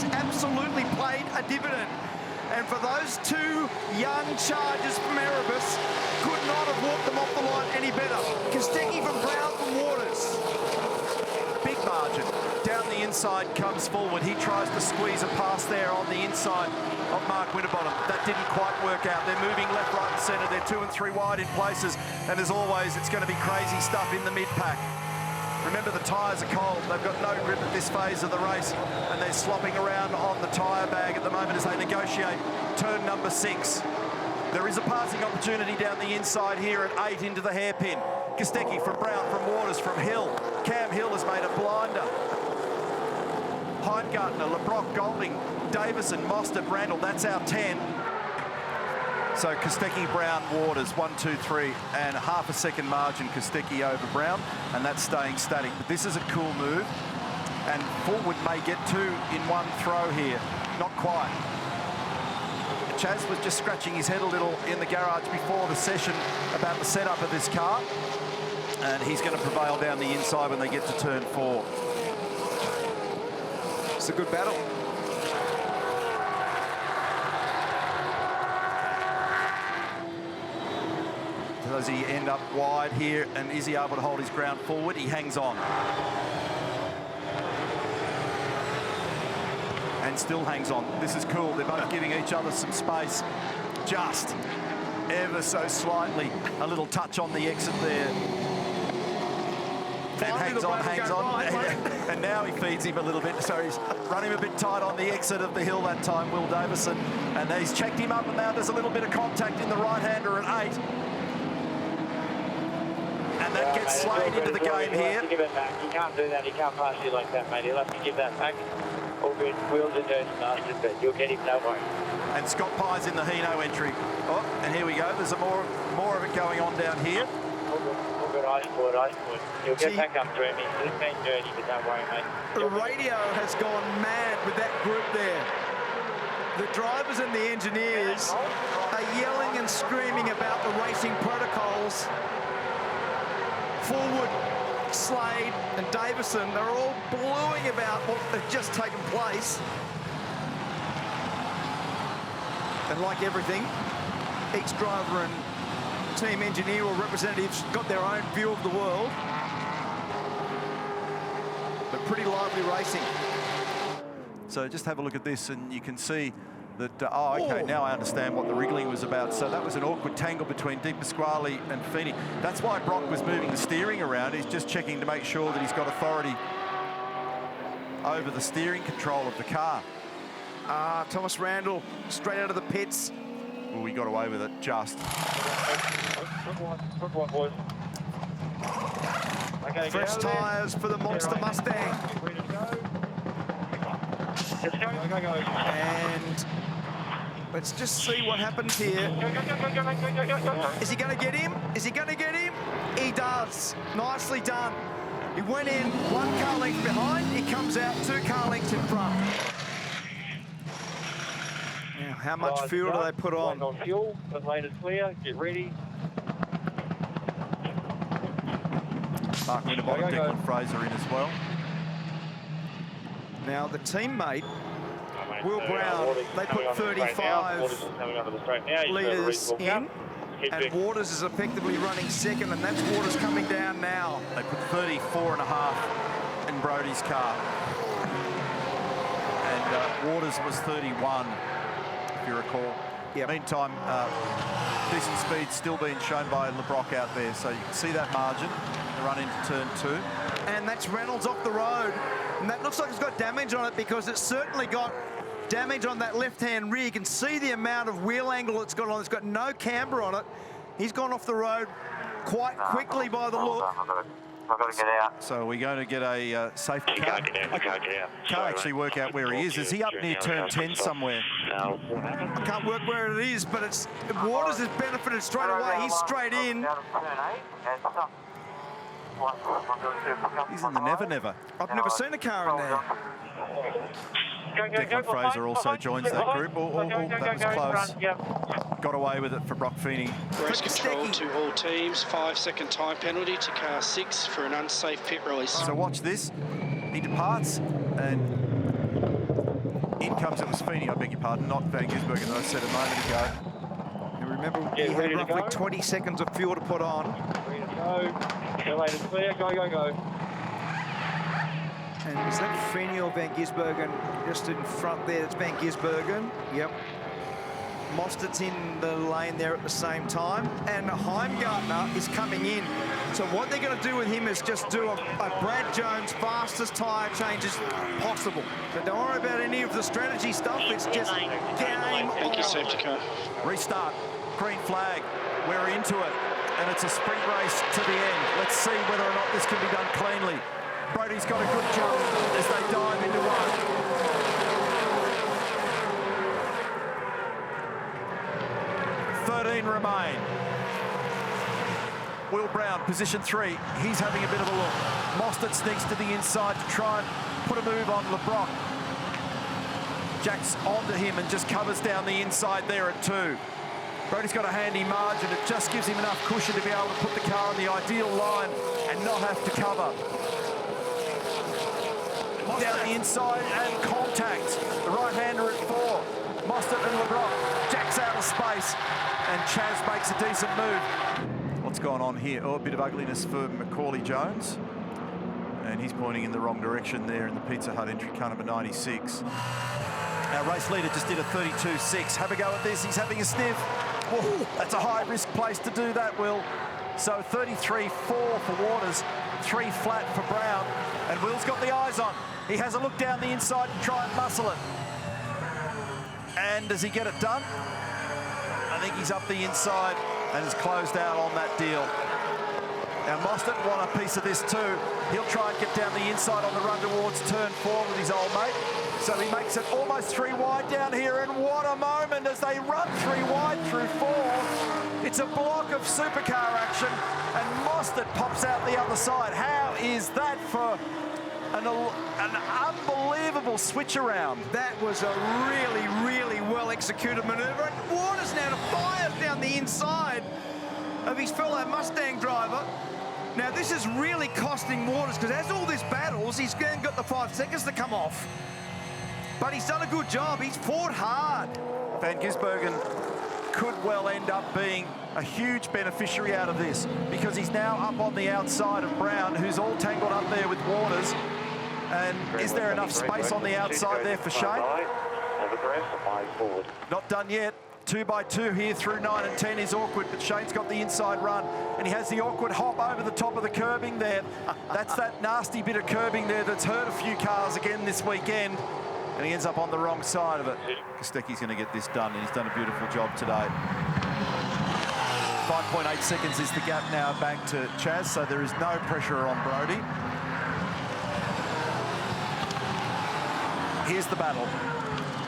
has absolutely played a dividend. And for those two young chargers from Erebus, could not have walked them off the line any better. Kostecki from Brown from Waters. Big margin. Down the inside comes forward. He tries to squeeze a pass there on the inside of Mark Winterbottom. That didn't quite work out. They're moving left, right and centre. They're 2 and 3 wide in places. And as always, it's going to be crazy stuff in the mid-pack. Remember, the tyres are cold. They've got no grip at this phase of the race, and they're slopping around on the tyre bag at the moment as they negotiate turn number 6. There is a passing opportunity down the inside here at 8 into the hairpin. Kostecki from Brown, from Waters, from Hill. Cam Hill has made a blinder. Heingartner, LeBrock, Golding, Davison, Mostert, Randall. That's our 10. So Kostecki, Brown, Waters, 1, 2, 3, and half a second margin Kostecki over Brown, and that's staying static. But this is a cool move, and forward may get 2 in one throw here. Not quite. Chaz was just scratching his head a little in the garage before the session about the setup of this car, and he's going to prevail down the inside when they get to turn 4. It's a good battle. Does he end up wide here, and is he able to hold his ground forward? He hangs on. And still hangs on. This is cool. They're both giving each other some space. Just ever so slightly. A little touch on the exit there. And hangs on, hangs on. And now he feeds him a little bit. So he's running a bit tight on the exit of the hill that time, Will Davison. And he's checked him up, and now there's a little bit of contact in the right-hander at 8. And that gets Slade into the game here. Give it back. He can't do that. He can't pass you like that, mate. He'll have to give that back. All good. Wheels are dirty, bastard, but you'll get him, don't worry. And Scott Pye's in the Hino entry. Oh, and here we go. There's more of it going on down here. All good. Ice forward, ice forward. You'll get back up through me. He's been dirty, but don't worry, mate. The radio has gone mad with that group there. The drivers and the engineers are yelling and screaming about the racing protocols. Forward, Slade and Davison, they're all bluing about what has just taken place. And like everything, each driver and team engineer or representatives got their own view of the world. But pretty lively racing. So just have a look at this, and you can see that, oh, okay, now I understand what the wriggling was about. So that was an awkward tangle between Di Pasquale and Feeney. That's why Brock was moving the steering around. He's just checking to make sure that he's got authority over the steering control of the car. Thomas Randall, straight out of the pits. Well, we got away with it, just. Fresh tyres for the Monster Mustang. And let's just see what happens here. Is he going to get him? Is he going to get him? He does. Nicely done. He went in 1 car length behind. He comes out 2 car lengths in front. Now, how much fuel do they put on? Fuel, the lane is clear. Get ready. Mark Winterbottom, Declan Fraser in as well. Now, the teammate, Will Brown, they put 35 litres in, and Waters is effectively running second, and that's Waters coming down now. They put 34.5 in Brody's car. And Waters was 31, if you recall. Yep. Meantime, decent speed still being shown by LeBrock out there, so you can see that margin. They run into turn 2. And that's Reynolds off the road. And that looks like it's got damage on it, because it's certainly got damage on that left-hand rear. You can see the amount of wheel angle it's got on. It's got no camber on it. He's gone off the road quite quickly by the look. I've got to get out. So we're going to get a safety car. You can't get out. Can't actually work out where he is. Is he up near turn 10 somewhere? No. I can't work where it is, but it's Waters has benefited straight away. He's straight in. He's in the Never Never. I've never seen a car in there. Declan Fraser also joins that group. Oh, that was close. Got away with it for Brock Feeney. Race control to all teams. 5-second time penalty to car 6 for an unsafe pit release. So watch this. He departs, and In comes, it was Feeney, I beg your pardon, not Van Gisbergen that I said a moment ago. And remember, Yeah, he ready had to roughly go? 20 seconds of fuel to put on. Ready to go. Elevator's clear. Go, go, go. And is that Feeney or Van Gisbergen just in front there? It's Van Gisbergen. Yep. Mostert's in the lane there at the same time. And Heimgartner is coming in. So what they're going to do with him is just do a Brad Jones fastest tyre changes possible. So don't worry about any of the strategy stuff. It's just game Thank you, on. safety car. Restart, green flag, we're into it, and it's a sprint race to the end. Let's see whether or not this can be done cleanly. Brody's got a good jump as they dive into one. Remain. Will Brown, position 3. He's having a bit of a look. Mostert sneaks to the inside to try and put a move on LeBrock. Jack's onto him and just covers down the inside there at 2. Brody's got a handy margin. It just gives him enough cushion to be able to put the car on the ideal line and not have to cover. Down the inside and contact. The right-hander at 4. Mostert and LeBrock. Jack's out of space. And Chaz makes a decent move. What's going on here? Oh, a bit of ugliness for Macaulay Jones. And he's pointing in the wrong direction there in the Pizza Hut entry car number 96. Our race leader just did a 32.6. Have a go at this. He's having a sniff. Whoa, that's a high-risk place to do that, Will. So 33.4 for Waters, 3 flat for Brown. And Will's got the eyes on. He has a look down the inside and try and muscle it. And does he get it done? I think he's up the inside and has closed out on that deal. Now Mostert want a piece of this too. He'll try and get down the inside on the run towards turn 4 with his old mate. So he makes it almost 3 wide down here, and what a moment as they run 3 wide through 4. It's a block of supercar action, and Mostert pops out the other side. How is that for an unbelievable switch around? That was a really, really well executed manoeuvre. And Waters now fires down the inside of his fellow Mustang driver. Now this is really costing Waters, because as all this battles, he's got the 5 seconds to come off. But he's done a good job. He's fought hard. Van Gisbergen could well end up being a huge beneficiary out of this, because he's now up on the outside of Brown, who's all tangled up there with Waters. And is there enough space on the outside there for Shane? Not done yet. 2 by 2 here through 9 and 10 is awkward, but Shane's got the inside run, and he has the awkward hop over the top of the curbing there. That's that nasty bit of curbing there that's hurt a few cars again this weekend, and he ends up on the wrong side of it. Kostecki's going to get this done, and he's done a beautiful job today. 5.8 seconds is the gap now back to Chaz, so there is no pressure on Brody. Here's the battle.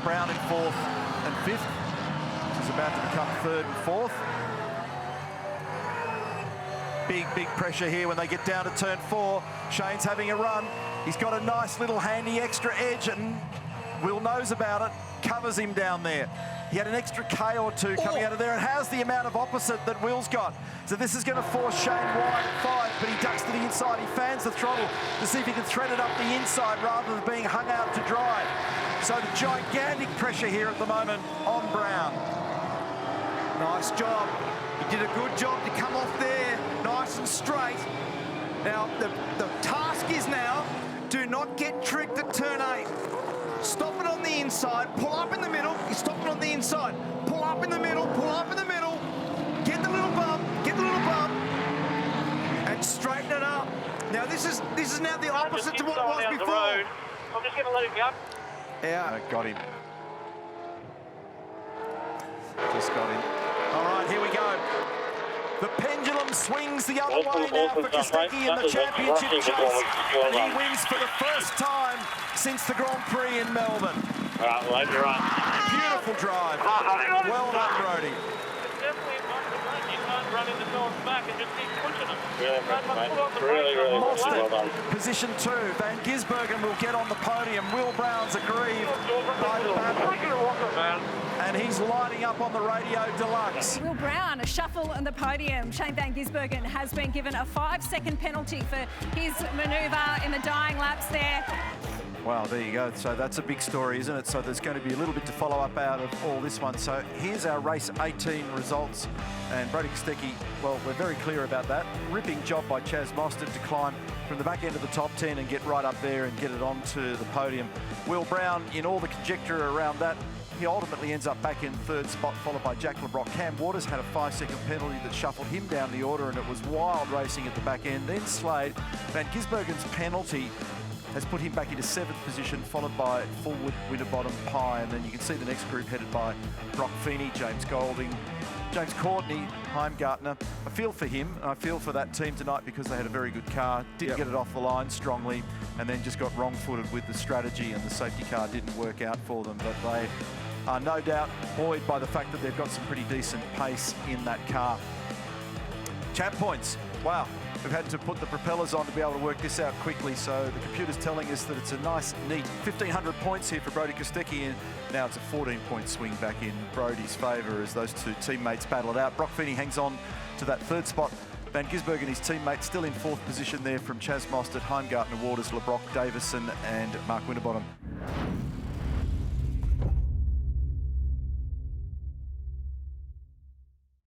Brown in 4th and 5th. Which is about to become 3rd and 4th. Big pressure here when they get down to turn 4. Shane's having a run. He's got a nice little handy extra edge, and Will knows about it. Covers him down there. He had an extra K or 2 coming out of there, and has the amount of opposite that Will's got. So this is going to force Shane wide at 5, but he ducks to the inside. He fans the throttle to see if he can thread it up the inside rather than being hung out to dry. So the gigantic pressure here at the moment on Brown. Nice job. He did a good job to come off there, nice and straight. Now, the task is now, do not get tricked at turn 8. Stop it on the inside, pull up in the middle. You stop it on the inside. Pull up in the middle, pull up in the middle. Get the little bump, and straighten it up. Now, this is now the opposite to what it was before. I'm just going to let him go. Yeah. Got him. Just got him. All right, here we go. The pendulum swings the other way now for Kostecki in the championship chase. And he wins for the first time since the Grand Prix in Melbourne. All right, well, you're right. Beautiful drive. Well done, Brody. Running the doors back and just keep pushing them. Really well done. Position 2. Van Gisbergen will get on the podium. Will Brown's aggrieved by the battle. And he's lining up on the Radio Deluxe. Will Brown, a shuffle on the podium. Shane Van Gisbergen has been given a 5-second penalty for his manoeuvre in the dying laps there. Well, there you go. So that's a big story, isn't it? So there's going to be a little bit to follow up out of all this one. So here's our race 18 results. And Brodie Kostecki, well, we're very clear about that. Ripping job by Chaz Mostert to climb from the back end of the top 10 and get right up there and get it onto the podium. Will Brown, in all the conjecture around that, he ultimately ends up back in third spot, followed by Jack LeBrock. Cam Waters had a 5-second penalty that shuffled him down the order, and it was wild racing at the back end. Then Slade. Van Gisbergen's penalty has put him back into 7th position, followed by Fullwood, Winterbottom, Pye, and then you can see the next group headed by Brock Feeney, James Golding, James Courtney, Heimgartner. I feel for him, and I feel for that team tonight because they had a very good car, didn't get it off the line strongly, and then just got wrong-footed with the strategy, and the safety car didn't work out for them. But they are no doubt buoyed by the fact that they've got some pretty decent pace in that car. Champ points, wow. We've had to put the propellers on to be able to work this out quickly, so the computer's telling us that it's a nice, neat 1,500 points here for Brodie Kostecki, and now it's a 14-point swing back in Brodie's favour as those two teammates battle it out. Brock Feeney hangs on to that 3rd spot. Van Gisbergen, his teammate, still in 4th position there from Chaz Mostert, Heimgartner, Waters, LeBrock, Davison and Mark Winterbottom.